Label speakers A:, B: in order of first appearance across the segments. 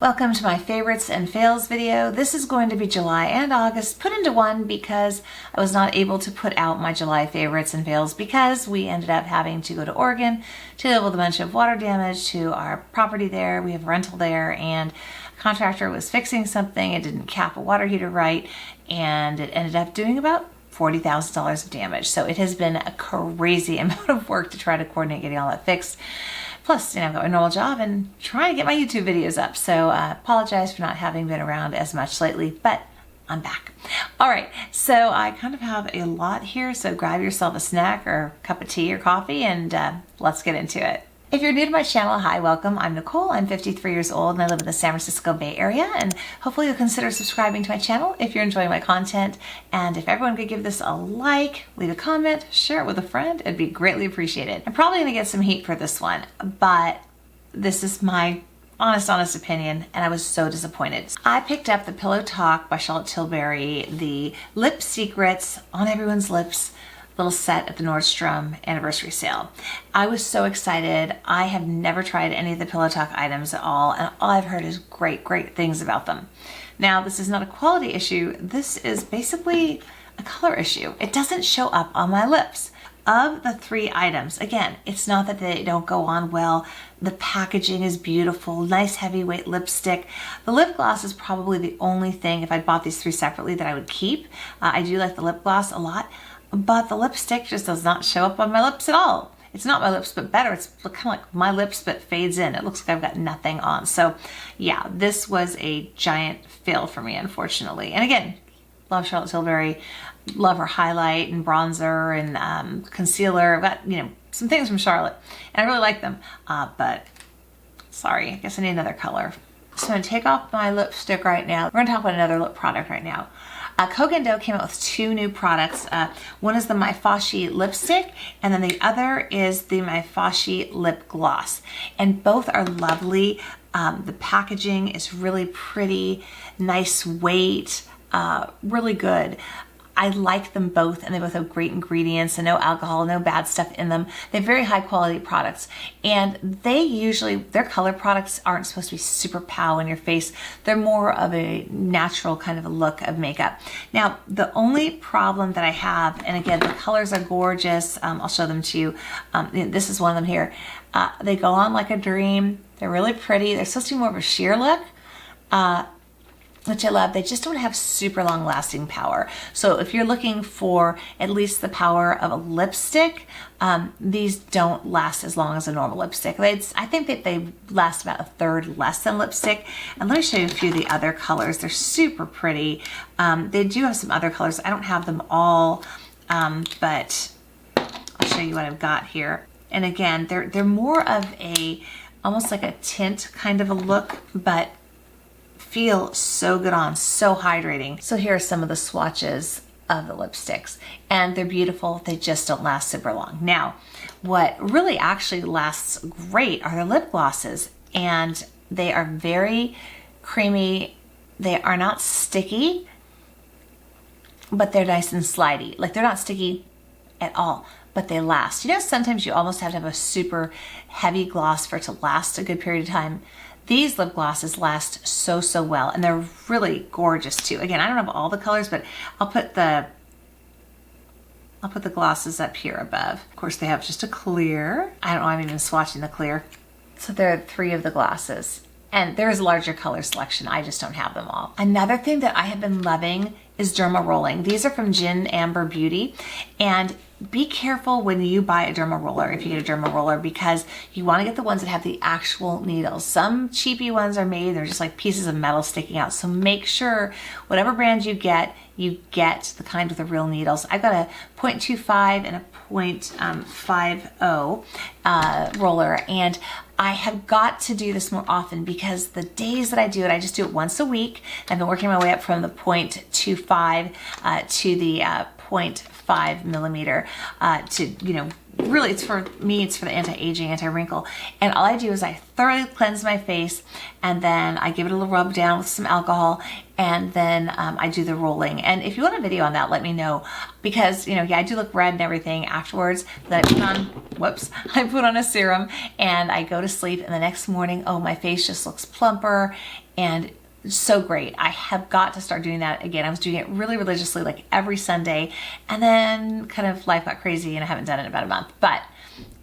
A: Welcome to my favorites and fails video. This is going to be July and August put into one because I was not able to put out my July favorites and fails because we ended up having to go to Oregon to deal with a bunch of water damage to our property there. We have rental there, and a contractor was fixing something. It didn't cap a water heater right, and it ended up doing about $40,000 of damage. So it has been a crazy amount of work to try to coordinate getting all that fixed. Plus, I've got my normal job and trying to get my YouTube videos up. So I apologize for not having been around as much lately, but I'm back. All right, so I kind of have a lot here. So grab yourself a snack or a cup of tea or coffee and let's get into it. If you're new to my channel, hi, welcome. I'm Nicole. I'm 53 years old and I live in the San Francisco Bay Area, and hopefully you'll consider subscribing to my channel if you're enjoying my content. And if everyone could give this a like, leave a comment, share it with a friend, it'd be greatly appreciated. I'm probably gonna get some heat for this one, but this is my honest opinion, and I was so disappointed. I picked up the Pillow Talk by Charlotte Tilbury, the Lip Secrets on Everyone's Lips little set at the Nordstrom anniversary sale. I was so excited. I have never tried any of the Pillow Talk items at all, and all I've heard is great things about them. Now, this is not a quality issue. This is basically a color issue. It doesn't show up on my lips. Of the three items, again, it's not that they don't go on well. The packaging is beautiful, nice heavyweight lipstick. The lip gloss is probably the only thing, if I bought these three separately, that I would keep. I do like the lip gloss a lot, but the lipstick just does not show up on my lips at all. It's not my lips, but better. It's kind of like my lips, but fades in. It looks like I've got nothing on. So yeah, this was a giant fail for me, unfortunately. And again, love Charlotte Tilbury, love her highlight and bronzer and concealer. I've got, some things from Charlotte, and I really like them, but sorry, I guess I need another color. So I'm gonna take off my lipstick right now. We're gonna talk about another lip product right now. Kogan Doe came out with two new products. One is the My Foshi Lipstick, and then the other is the My Foshi Lip Gloss. And both are lovely. The packaging is really pretty, nice weight, really good. I like them both, and they both have great ingredients and no alcohol, no bad stuff in them. They're very high quality products, and their color products aren't supposed to be super pow in your face. They're more of a natural kind of a look of makeup. Now, the only problem that I have, and again, the colors are gorgeous. I'll show them to you. This is one of them here. They go on like a dream. They're really pretty. They're supposed to be more of a sheer look. Which I love. They just don't have super long lasting power. So if you're looking for at least the power of a lipstick, these don't last as long as a normal lipstick. I think that they last about a third less than lipstick. And let me show you a few of the other colors. They're super pretty. They do have some other colors. I don't have them all, but I'll show you what I've got here. And again, they're more of almost like a tint kind of a look, but feel so good on, so hydrating. So here are some of the swatches of the lipsticks, and they're beautiful. They just don't last super long. Now, what really actually lasts great are their lip glosses, and they are very creamy. They are not sticky, but they're nice and slidey. Like, they're not sticky at all, but they last. Sometimes you almost have to have a super heavy gloss for it to last a good period of time. These lip glosses last so well, and they're really gorgeous too. Again, I don't have all the colors, but I'll put the glosses up here above. Of course, they have just a clear. I don't know, I'm even swatching the clear. So there are three of the glosses, and there is a larger color selection. I just don't have them all. Another thing that I have been loving is Derma Rolling. These are from Gin Amber Beauty, and be careful when you buy a derma roller, if you get a derma roller, because you want to get the ones that have the actual needles. Some cheapy ones are made, they're just like pieces of metal sticking out. So make sure whatever brand you get the kind with the real needles. I've got a 0.25 and a 0.50 roller, and I have got to do this more often because the days that I do it, I just do it once a week. I've been working my way up from the 0.25 to the 0.5 millimeter to, you know, really it's for me, it's for the anti-aging, anti-wrinkle. And all I do is I thoroughly cleanse my face, and then I give it a little rub down with some alcohol, and then I do the rolling. And if you want a video on that, let me know, because, you know, yeah, I do look red and everything afterwards. Then I put on, whoops, I put on a serum and I go to sleep, and the next morning, oh, my face just looks plumper and so great. I have got to start doing that again. I was doing it really religiously, like every Sunday, and then kind of life got crazy and I haven't done it in about a month. But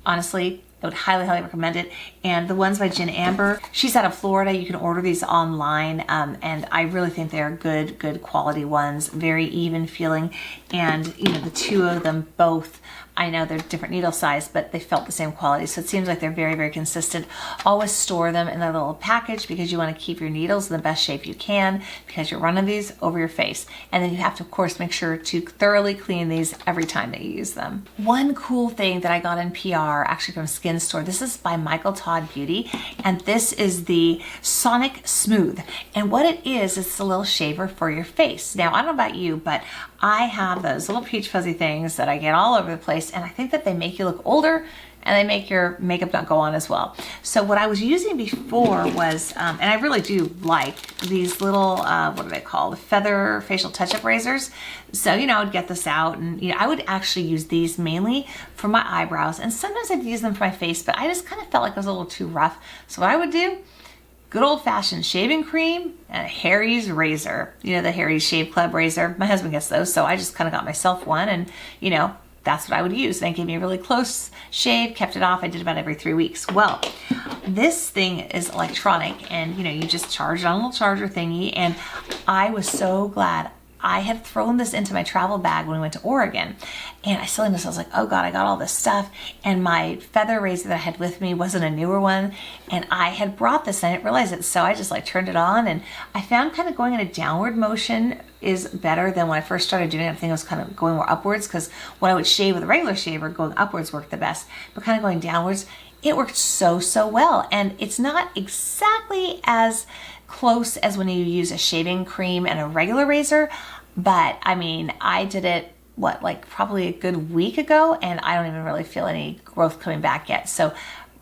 A: honestly, I would highly, highly recommend it. And the ones by Jen Amber, she's out of Florida. You can order these online, and I really think they're good quality ones, very even feeling. And you know, the two of them both, I know they're different needle size, but they felt the same quality. So it seems like they're very consistent. Always store them in a little package, because you want to keep your needles in the best shape you can, because you're running these over your face. And then you have to, of course, make sure to thoroughly clean these every time that you use them. One cool thing that I got in PR, actually from Skin Store, this is by Michael Todd Beauty, and this is the Sonic Smooth. And what it is, it's a little shaver for your face. Now, I don't know about you, but I have those little peach fuzzy things that I get all over the place, and I think that they make you look older, and they make your makeup not go on as well. So what I was using before was, and I really do like these little, what are they called? Feather facial touch-up razors. So, you know, I would get this out, and, you know, I would actually use these mainly for my eyebrows, and sometimes I'd use them for my face, but I just kind of felt like it was a little too rough. So what I would do, good old-fashioned shaving cream and a Harry's razor. You know, the Harry's Shave Club razor. My husband gets those, so I just kind of got myself one, and, you know, that's what I would use. And it gave me a really close shave, kept it off. I did about every 3 weeks. Well, this thing is electronic, and, you know, you just charge it on a little charger thingy, and I was so glad I had thrown this into my travel bag when we went to Oregon. And I still noticed, I was like, oh God, I got all this stuff. And my feather razor that I had with me wasn't a newer one. And I had brought this and I didn't realize it. So I just like turned it on, and I found kind of going in a downward motion is better than when I first started doing it. I think I was kind of going more upwards, because when I would shave with a regular shaver, going upwards worked the best, but kind of going downwards, it worked so well. And it's not exactly as close as when you use a shaving cream and a regular razor, but I mean, I did it, what, like probably a good week ago, and I don't even really feel any growth coming back yet. So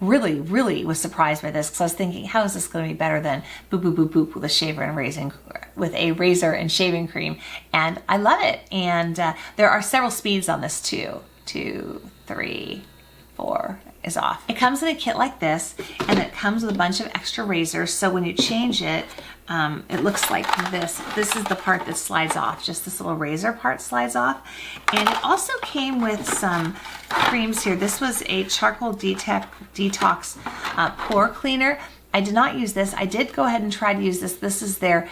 A: really was surprised by this, because I was thinking, how is this going to be better than boop with a shaver and razor and shaving cream? And I love it. And there are several speeds on this too. 2, 3, 4 is off. It comes in a kit like this, and it comes with a bunch of extra razors. So when you change it, it looks like this. This is the part that slides off. Just this little razor part slides off. And it also came with some creams here. This was a charcoal detox pore cleaner. I did not use this. I did go ahead and try to use this. This is their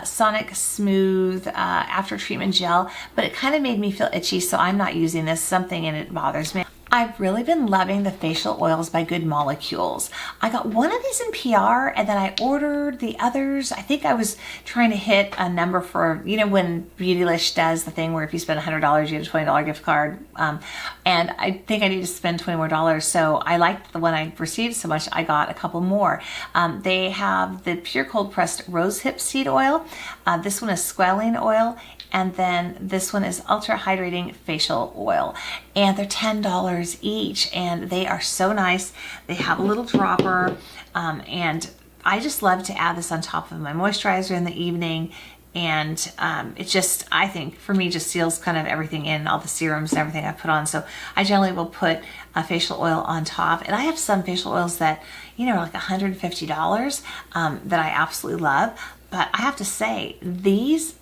A: Sonic Smooth After Treatment Gel, but it kind of made me feel itchy, so I'm not using this. Something in it bothers me. I've really been loving the facial oils by Good Molecules. I got one of these in PR, and then I ordered the others. I think I was trying to hit a number for, you know, when Beautylish does the thing where if you spend $100, you get a $20 gift card. And I think I need to spend $20 more. So I liked the one I received so much, I got a couple more. They have the Pure Cold Pressed Rosehip Seed Oil. This one is Squalene Oil. And then this one is Ultra Hydrating Facial Oil. And they're $10 each, and they are so nice. They have a little dropper, and I just love to add this on top of my moisturizer in the evening. And it just, I think, for me, just seals kind of everything in, all the serums and everything I put on. So I generally will put a facial oil on top. And I have some facial oils that, you know, are like $150 that I absolutely love. But I have to say, these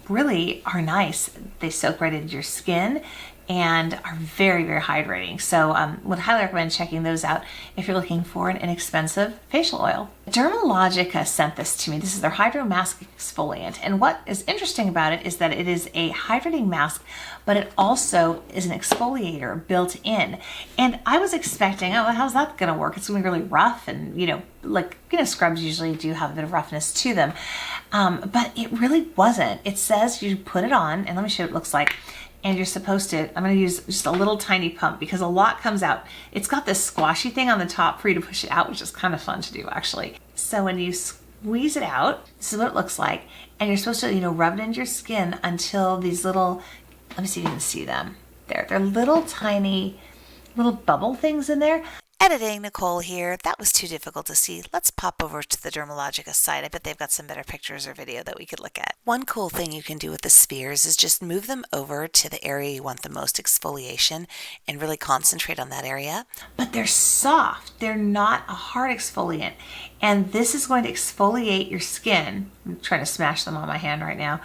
A: really are nice. They soak right into your skin and are very hydrating. So would highly recommend checking those out if you're looking for an inexpensive facial oil. Dermalogica sent this to me. This is their Hydro Mask Exfoliant. And what is interesting about it is that it is a hydrating mask, but it also is an exfoliator built in. And I was expecting, oh, how's that gonna work? It's gonna be really rough, and scrubs usually do have a bit of roughness to them. But it really wasn't. It says you put it on, and let me show you what it looks like. And you're supposed to, I'm gonna use just a little tiny pump because a lot comes out. It's got this squashy thing on the top for you to push it out, which is kind of fun to do actually. So when you squeeze it out, this is what it looks like. And you're supposed to, rub it into your skin until these little let me see if you can see them. They're little tiny, little bubble things in there. Editing, Nicole here. That was too difficult to see. Let's pop over to the Dermalogica site. I bet they've got some better pictures or video that we could look at. One cool thing you can do with the spheres is just move them over to the area you want the most exfoliation and really concentrate on that area. But they're soft. They're not a hard exfoliant. And this is going to exfoliate your skin. I'm trying to smash them on my hand right now,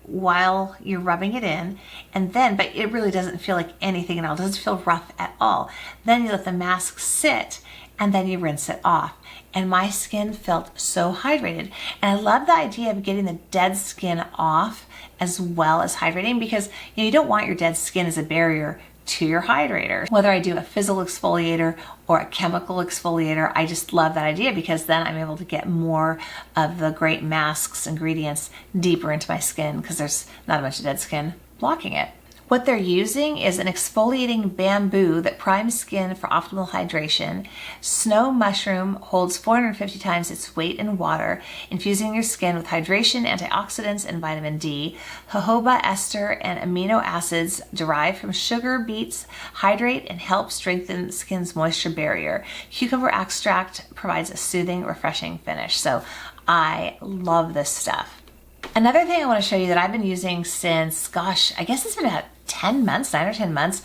A: while you're rubbing it in. And then, but it really doesn't feel like anything at all. It doesn't feel rough at all. Then you let the mask sit and then you rinse it off. And my skin felt so hydrated. And I love the idea of getting the dead skin off as well as hydrating, because you don't want your dead skin as a barrier to your hydrator. Whether I do a physical exfoliator or a chemical exfoliator, I just love that idea, because then I'm able to get more of the great masks ingredients deeper into my skin, because there's not a bunch of dead skin blocking it. What they're using is an exfoliating bamboo that primes skin for optimal hydration. Snow mushroom holds 450 times its weight in water, infusing your skin with hydration, antioxidants, and vitamin D. Jojoba ester and amino acids derived from sugar beets hydrate and help strengthen skin's moisture barrier. Cucumber extract provides a soothing, refreshing finish. So I love this stuff. Another thing I want to show you that I've been using since, gosh, I guess it's been about 10 months, 9 or 10 months,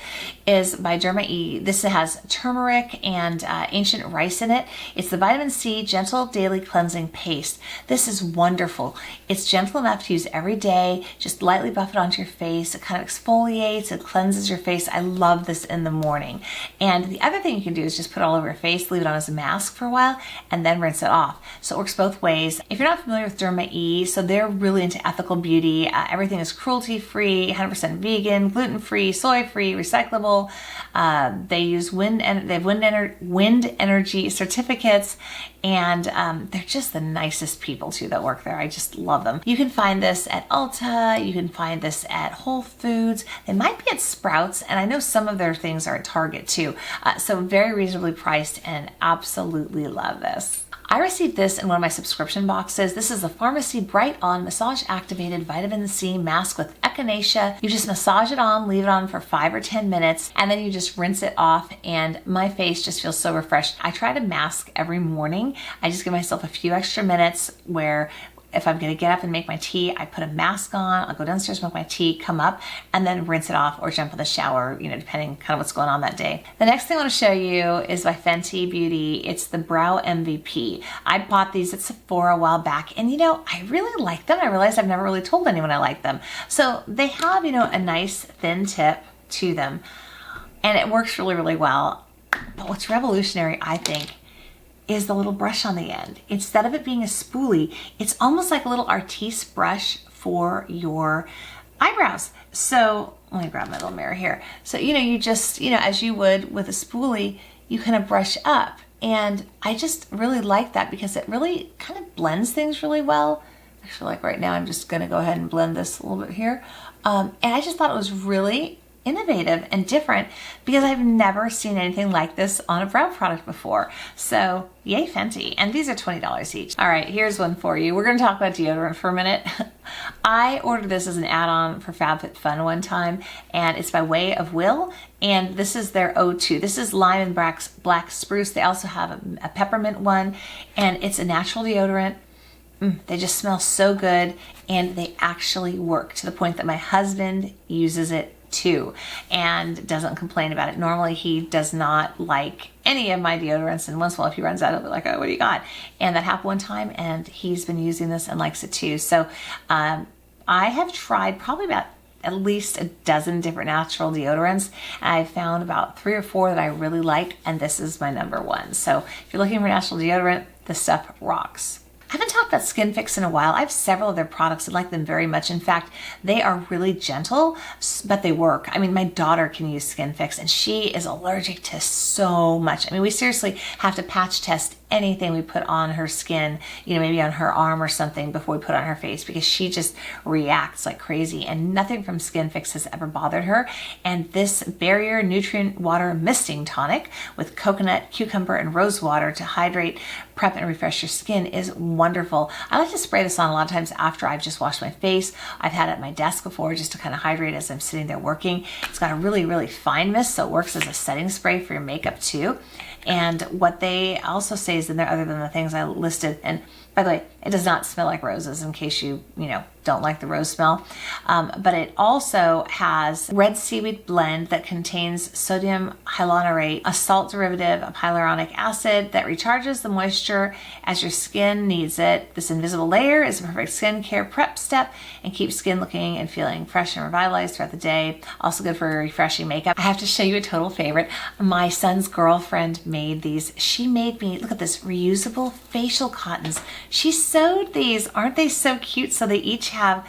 A: is by Derma E. This has turmeric and ancient rice in it. It's the vitamin C gentle daily cleansing paste. This is wonderful. It's gentle enough to use every day. Just lightly buff it onto your face. It kind of exfoliates, it cleanses your face. I love this in the morning. And the other thing you can do is just put it all over your face, leave it on as a mask for a while, and then rinse it off. So it works both ways. If you're not familiar with Derma E, so they're really into ethical beauty. Everything is cruelty-free, 100% vegan, gluten-free, soy-free, recyclable. They use wind energy certificates, and they're just the nicest people too that work there. I just love them. You can find this at Ulta. You can find this at Whole Foods. They might be at Sprouts, and I know some of their things are at Target too. So very reasonably priced, and absolutely love this. I received this in one of my subscription boxes. This is the Pharmacy Bright On Massage Activated Vitamin C Mask with Echinacea. You just massage it on, leave it on for 5 or 10 minutes, and then you just rinse it off, and my face just feels so refreshed. I try to mask every morning. I just give myself a few extra minutes where if I'm gonna get up and make my tea, I put a mask on, I'll go downstairs, make my tea, come up, and then rinse it off or jump in the shower, depending kind of what's going on that day. The next thing I wanna show you is by Fenty Beauty. It's the Brow MVP. I bought these at Sephora a while back, and I really like them. I realized I've never really told anyone I like them. So they have, a nice thin tip to them, and it works really, really well. But what's revolutionary, I think, is the little brush on the end. Instead of it being a spoolie, it's almost like a little artiste brush for your eyebrows. So let me grab my little mirror here. So, you just, as you would with a spoolie, you kind of brush up. And I just really like that because it really kind of blends things really well. Actually, like right now, I'm just gonna go ahead and blend this a little bit here. And I just thought it was really innovative and different because I've never seen anything like this on a brow product before. So yay Fenty. And these are $20 each. All right, here's one for you. We're gonna talk about deodorant for a minute. I ordered this as an add-on for FabFitFun one time, and it's by Way of Will, and this is their O2. This is lime and black spruce. They also have a peppermint one, and it's a natural deodorant. They just smell so good, and they actually work to the point that my husband uses it too and doesn't complain about it. Normally he does not like any of my deodorants, and once in a while if he runs out he'll be like, oh, what do you got? And that happened one time, and he's been using this and likes it too. So I have tried probably about at least a dozen different natural deodorants, and I found about 3 or 4 that I really like, and this is my number one. So if you're looking for natural deodorant, this stuff rocks. I haven't talked about Skin Fix in a while. I have several of their products and like them very much. In fact, they are really gentle, but they work. I mean, my daughter can use Skin Fix, and she is allergic to so much. I mean, we seriously have to patch test anything we put on her skin, you know, maybe on her arm or something before we put it on her face, because she just reacts like crazy, and nothing from Skin Fix has ever bothered her. And this Barrier Nutrient Water Misting Tonic with coconut, cucumber, and rose water to hydrate, prep, and refresh your skin is wonderful. I like to spray this on a lot of times after I've just washed my face. I've had it at my desk before just to kind of hydrate as I'm sitting there working. It's got a really, really fine mist, so it works as a setting spray for your makeup too. And what they also say is in there, other than the things I listed, and by the way, it does not smell like roses, in case you don't like the rose smell. But it also has red seaweed blend that contains sodium hyaluronate, a salt derivative of hyaluronic acid that recharges the moisture as your skin needs it. This invisible layer is a perfect skincare prep step and keeps skin looking and feeling fresh and revitalized throughout the day. Also good for refreshing makeup. I have to show you a total favorite. My son's girlfriend made these. She made me, look at this, reusable facial cottons. She sewed these. Aren't they so cute? So they each have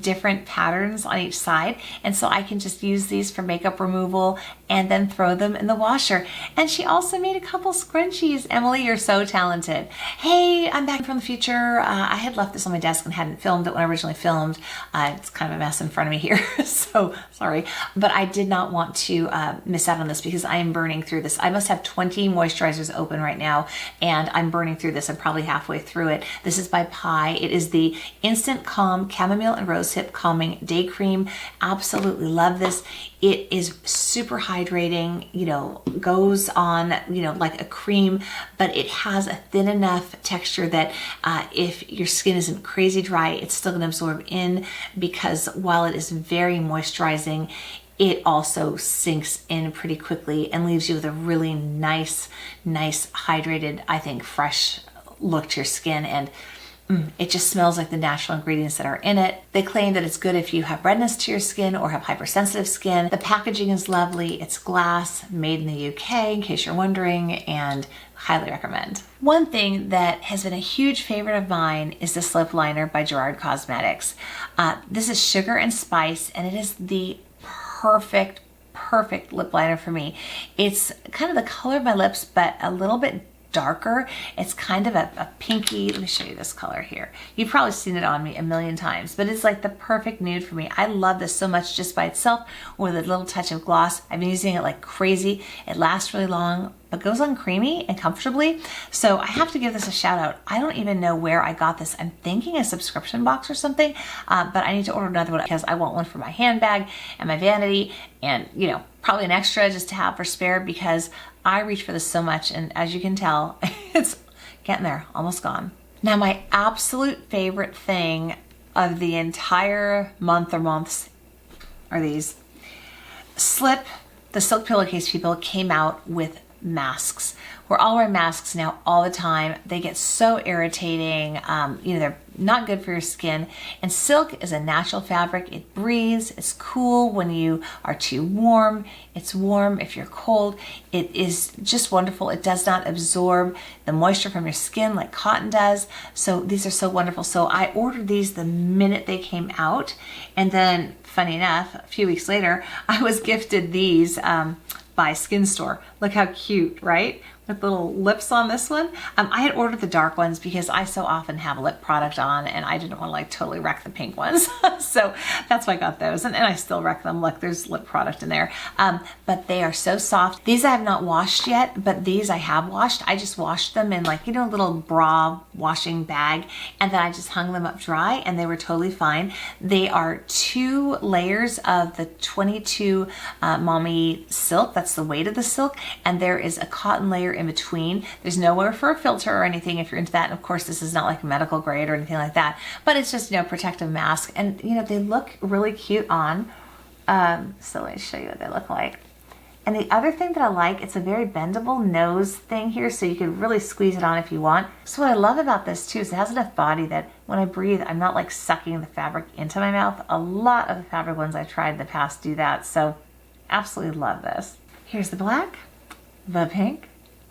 A: different patterns on each side, and so I can just use these for makeup removal and then throw them in the washer. And she also made a couple scrunchies. Emily, you're so talented. Hey, I'm back from the future. I had left this on my desk and hadn't filmed it when I originally filmed. It's kind of a mess in front of me here, so sorry. But I did not want to miss out on this because I am burning through this. I must have 20 moisturizers open right now, and I'm burning through this. I'm probably halfway through it. This is by Pi. It is the Instant Calm Chamomile and Rosehip Calming Day Cream. Absolutely love this. It is super hydrating, goes on, like a cream, but it has a thin enough texture that if your skin isn't crazy dry, it's still going to absorb in, because while it is very moisturizing, it also sinks in pretty quickly and leaves you with a really nice hydrated, I think, fresh look to your skin. And it just smells like the natural ingredients that are in it. They claim that it's good if you have redness to your skin or have hypersensitive skin. The packaging is lovely. It's glass, made in the UK, in case you're wondering, and highly recommend. One thing that has been a huge favorite of mine is this lip liner by Gerard Cosmetics. This is sugar and spice, and it is the perfect lip liner for me. It's kind of the color of my lips, but a little bit darker. It's kind of a pinky. Let me show you this color here. You've probably seen it on me a million times, but it's like the perfect nude for me. I love this so much just by itself, with a little touch of gloss. I've been using it like crazy. It lasts really long, but goes on creamy and comfortably. So I have to give this a shout out. I don't even know where I got this. I'm thinking a subscription box or something, but I need to order another one because I want one for my handbag and my vanity, and probably an extra just to have for spare, because I reach for this so much, and as you can tell, it's getting there, almost gone. Now, my absolute favorite thing of the entire month or months are these. Slip, the silk pillowcase people, came out with masks. We're all wearing masks now all the time. They get so irritating. They're not good for your skin. And silk is a natural fabric. It breathes. It's cool when you are too warm. It's warm if you're cold. It is just wonderful. It does not absorb the moisture from your skin like cotton does. So these are so wonderful. So I ordered these the minute they came out. And then, funny enough, a few weeks later, I was gifted these by Skin Store. Look how cute, right? With little lips on this one. I had ordered the dark ones because I so often have lip product on, and I didn't want to like totally wreck the pink ones. So that's why I got those, and I still wreck them. Look, there's lip product in there. But they are so soft. These I have not washed yet, but these I have washed. I just washed them in like, a little bra washing bag, and then I just hung them up dry, and they were totally fine. They are 2 layers of the 22 Mommy silk. That's the weight of the silk, and there is a cotton layer in between. There's nowhere for a filter or anything if you're into that. And of course, this is not like medical grade or anything like that, but it's just, protective mask. And, they look really cute on. So let me show you what they look like. And the other thing that I like, it's a very bendable nose thing here, so you can really squeeze it on if you want. So what I love about this too is it has enough body that when I breathe, I'm not like sucking the fabric into my mouth. A lot of the fabric ones I've tried in the past do that. So absolutely love this. Here's the black, the pink.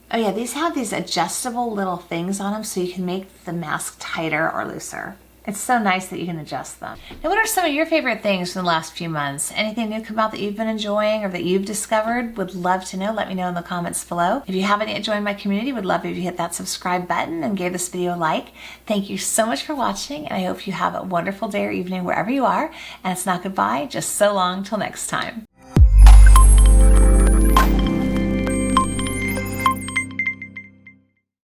A: Oh yeah, these have these adjustable little things on them so you can make the mask tighter or looser. It's so nice that you can adjust them. Now, what are some of your favorite things from the last few months? Anything new come out that you've been enjoying or that you've discovered? Would love to know. Let me know in the comments below. If you haven't yet joined my community, would love if you hit that subscribe button and gave this video a like. Thank you so much for watching, and I hope you have a wonderful day or evening wherever you are. And it's not goodbye, just so long till next time.